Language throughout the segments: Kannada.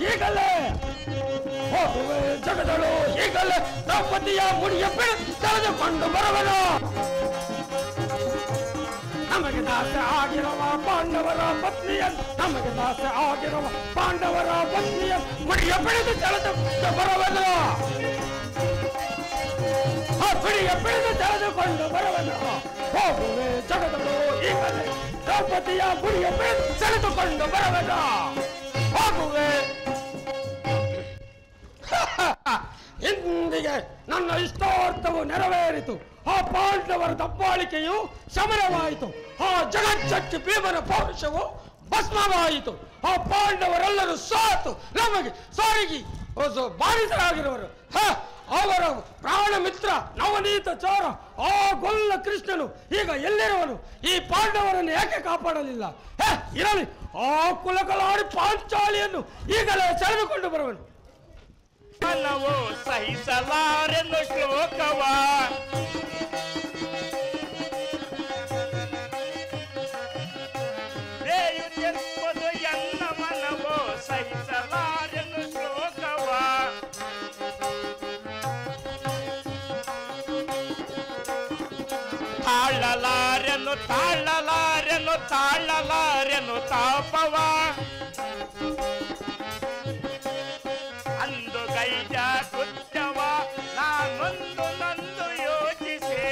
ಈಗಲೇ ಹೋಗುವೆ ಜಗದಳು ಈಗಲೇ ದ್ರೌಪದಿಯ ಮುಡಿಯ ತೆಗೆದುಕೊಂಡು ಬರುವನು. ನಮಗೆ ದಾಸೆ ಆಗಿರುವ ಪಾಂಡವರ ಪತ್ನಿಯನ್ನು ನಮಗೆ ದಾಸೆ ಆಗಿರುವ ಪಾಂಡವರ ಪತ್ನಿಯನ್ನು ಮುಡಿಯ ಬಿಡಿದು ತೆಗೆದುಕೊಂಡು ಬರುವನು. ಆ ಬಿಡಿಯ ಬಿಡಿದು ತೆಗೆದುಕೊಂಡು ಬರುವನು. ಹೋಗುವೆ ಜಗದಳು ಈಗಲೇ ದ್ರೌಪದಿಯ ಮುಡಿಯ ಬಿಡಿದು ತೆಗೆದುಕೊಂಡು ಬರುವನು. ಹೋಗುವೆ. ಇಂದಿಗೆ ನನ್ನ ಇಷ್ಟಾರ್ಥವು ನೆರವೇರಿತು. ಆ ಪಾಂಡವರ ದಬ್ಬಾಳಿಕೆಯು ಶಮನವಾಯಿತು. ಆ ಜಗಜ್ಜಟ್ಟಿ ಭೀಮನ ಪೌರುಷವು ಭಸ್ಮವಾಯಿತು. ಆ ಪಾಂಡವರೆಲ್ಲರೂ ಸಾತು ನಮಗೆ ಸಾರಿಗೆ ಬಾಧಿತರಾಗಿರುವರು. ಅವರ ಪ್ರಾಣ ಮಿತ್ರ ನವನೀತ ಚೋರ ಆ ಗೊಲ್ಲ ಕೃಷ್ಣನು ಈಗ ಎಲ್ಲಿರುವನು? ಈ ಪಾಂಡವರನ್ನು ಏಕೆ ಕಾಪಾಡಲಿಲ್ಲ? ಇರಲಿ, ಆ ಕುಲಕಲಾಡಿ ಪಾಂಚಾಲಿಯನ್ನು ಈಗಲೇ ಸೆಳೆದುಕೊಂಡು ಬರುವನು. ಮನವೋ ಸಹಿಸಲಾರೆನ್ನು ಶ್ಲೋಕವ ಬೇಯುತ್ತಿರುವುದು ಎನ್ನ ಮನವೋ ಸಹಿಸಲಾರೆನ್ನು ಶ್ಲೋಕವ ತಾಳಲಾರೆನು ತಾಳಲಾರೆನು ತಾಳಲಾರೆನು ತಾಪವ ಅಂದು ಗೈಜ ಕೃತ್ಯವ ನಾನೊಂದು ನಂದು ಯೋಚಿಸಿ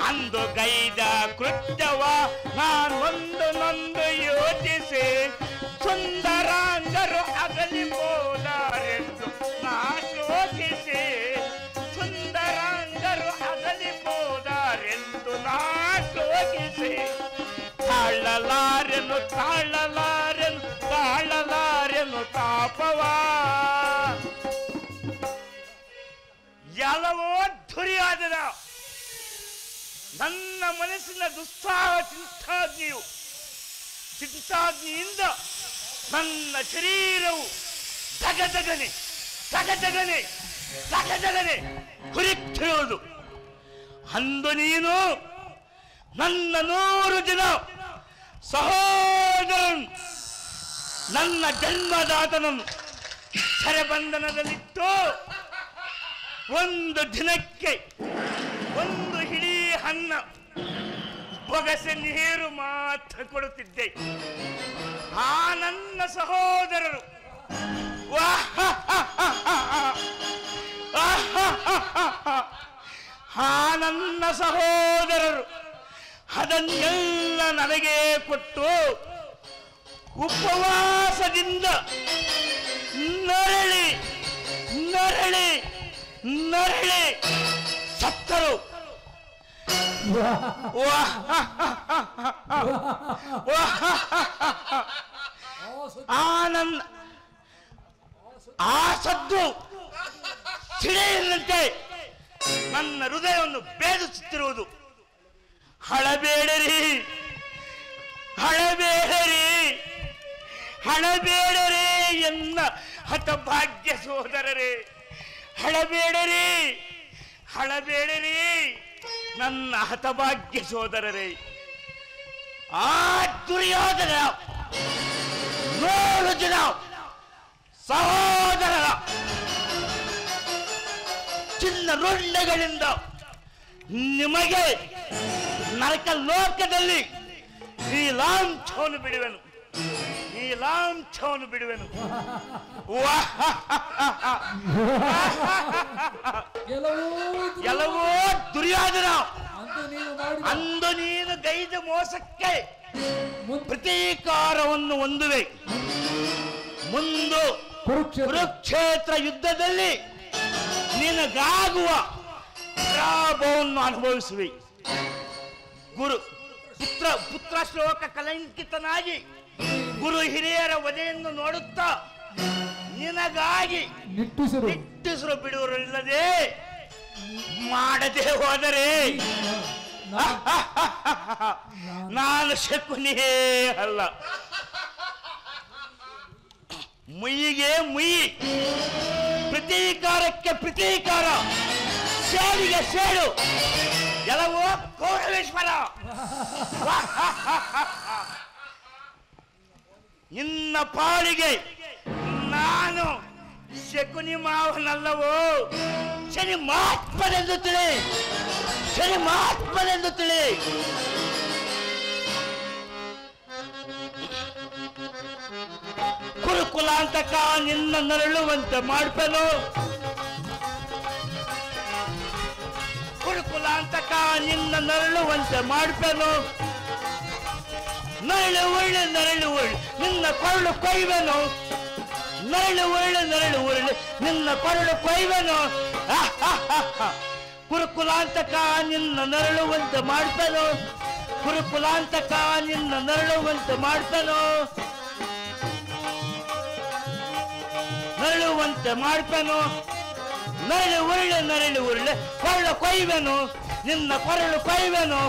ಅಂದು ಗೈಜ ಕೃತ್ಯವ ನಾನೊಂದು ನಂದು ಯೋಚಿಸಿ ಸುಂದರಾಂಗರು ಅಗಲಿ ಹೋದಾರೆಂದು ನಾ ಶೋಕಿಸಿ ಸುಂದರಾಂಗರು ಅಗಲಿ ಹೋದಾರೆಂದು ನಾ ಶೋಕಿಸಿ ತಾಳಲಾರೆನು ತಾಳಲಾರೆನು ತಾಳಲಾರೆನು ತಾಪವ ಎಲ್ಲವೋ ದುರ್ಯೋಧನ ನನ್ನ ಮನಸ್ಸಿನ ದುಸ್ಸಾಹ ಚಿಂತಾಗ್ನಿಯಿಂದ ನನ್ನ ಶರೀರವು ದಗದಗನೆ ದಗದಗನೆ ದಗದಗನೆ ಹುರಿತಿರುವುದು. ಅಂದು ನೀನು ನನ್ನ 100 ಜನ ಸಹೋದರನು ನನ್ನ ಜನ್ಮದಾತನನ್ನು ಸೆರೆಬಂಧನದಲ್ಲಿಟ್ಟು ಒಂದು ದಿನಕ್ಕೆ ಒಂದು ಹಿಡಿ ಅನ್ನ ಬೊಗಸೆ ನೀರು ಮಾತ್ರ ಕೊಡುತ್ತಿದ್ದೆ. ಆ ನನ್ನ ಸಹೋದರರು ಆ ನನ್ನ ಸಹೋದರರು ಅದನ್ನೆಲ್ಲ ನನಗೆ ಕೊಟ್ಟು ಉಪವಾಸದಿಂದ ನರಳಿ ನರಳಿ ನರಳಿ ಸತ್ತರು. ಆನಂದ ಆ ಸದ್ದು ಸಿಡಿಯಂತೆ ನನ್ನ ಹೃದಯವನ್ನು ಭೇದಿಸುತ್ತಿರುವುದು. ಹಳಬೇಡರಿ ಹಳಬೇಡರಿ ಹಳಬೇಡರಿ ಎನ್ನ ಹತಭಾಗ್ಯ ಸೋದರರೇ, ಹಳಬೇಡರಿ ಹಳಬೇಡರಿ ನನ್ನ ಹತಭಾಗ್ಯ ಸೋದರರೇ. ಆ ದುರ್ಯೋಧನ 100 ಜನ ಸಹೋದರರ ಚಿನ್ನ ರುಂಡೆಗಳಿಂದ ನಿಮಗೆ ನರಕ ಲೋಕದಲ್ಲಿ ಈ ಲಾಂಛವನ್ನು ಬಿಡುವೆನು, ಈ ಲಾಂಛವನ್ನು ಬಿಡುವೆನು. ಎಲ್ಲವೋ ದುರ್ಯೋಧನ, ಅಂದು ನೀನು ಗೈದ ಮೋಸಕ್ಕೆ ಪ್ರತೀಕಾರವನ್ನು ಹೊಂದುವೆ. ಮುಂದು ಕುರುಕ್ಷೇತ್ರ ಯುದ್ಧದಲ್ಲಿ ನಿನಗಾಗುವ ಪರಾಭವವನ್ನು ಅನುಭವಿಸುವೆ. ಪುತ್ರ ಶ್ಲೋಕ ಕಲಂಕಿತನಾಗಿ ಗುರು ಹಿರಿಯರ ವಧೆಯನ್ನು ನೋಡುತ್ತಾ ನಿನಗಾಗಿ ನಿಟ್ಟುಸಿರು ಬಿಡುವರಿಲ್ಲದೆ ಮಾಡದೆ ಹೋದರೆ ನಾನು ಶಕುನಿಯೇ ಅಲ್ಲ. ಮುಯ್ಯಿಗೆ ಮುಯ್ಯಿ, ಪ್ರತೀಕಾರಕ್ಕೆ ಪ್ರತೀಕಾರ, ಸೇಡಿಗೆ ಸೇಡು. ಎಲ್ಲವೋ ಕೌರವೇಶ್ವರ. ನಿನ್ನ ಪಾಲಿಗೆ ನಾನು ಶಕುನಿ ಮಾವನಲ್ಲವೋ ಶನಿ ಮಹಾತ್ಮನೆಂದು ತಿಳಿ, ಶನಿ ಮಹಾತ್ಮನೆಂದು ತಿಳಿ. ಕುರುಕುಲಾಂತಕ ನಿನ್ನ ನರಳುವಂತೆ ಮಾಡ್ಪೆನು, ಕುರುಕುಲಾಂತಕ ನಿನ್ನ ನರಳುವಂತೆ ಮಾಡ್ಪೆನು. ನರಳು ಒಳ್ಳೆ ನರಳು ಒಳ್ಳೆ ನಿನ್ನ ಕೊರಳು ಕೊಯ್ವೆನು, ನರಳು ಒಳ್ಳೆ ನರಳು ಒಳ್ಳೆ ನಿನ್ನ ಕೊರಳು ಕೊಯ್ವೆನು. ಕುರುಕುಲಾಂತಕ ನಿನ್ನ ನರಳುವಂತೆ ಮಾಡ್ಪೆನು, ಕುರುಕುಲಾಂತಕ ನಿನ್ನ ನರಳುವಂತೆ ಮಾಡ್ಪೆನು, ನರಳುವಂತೆ ಮಾಡ್ಪೆನು. ನರಳು ಒಳ್ಳೆ ಕೊರಳು ಕೊಯ್ವೆನು, ನಿನ್ನ ಕೊರಳು ಕೊಯ್ವೆನು.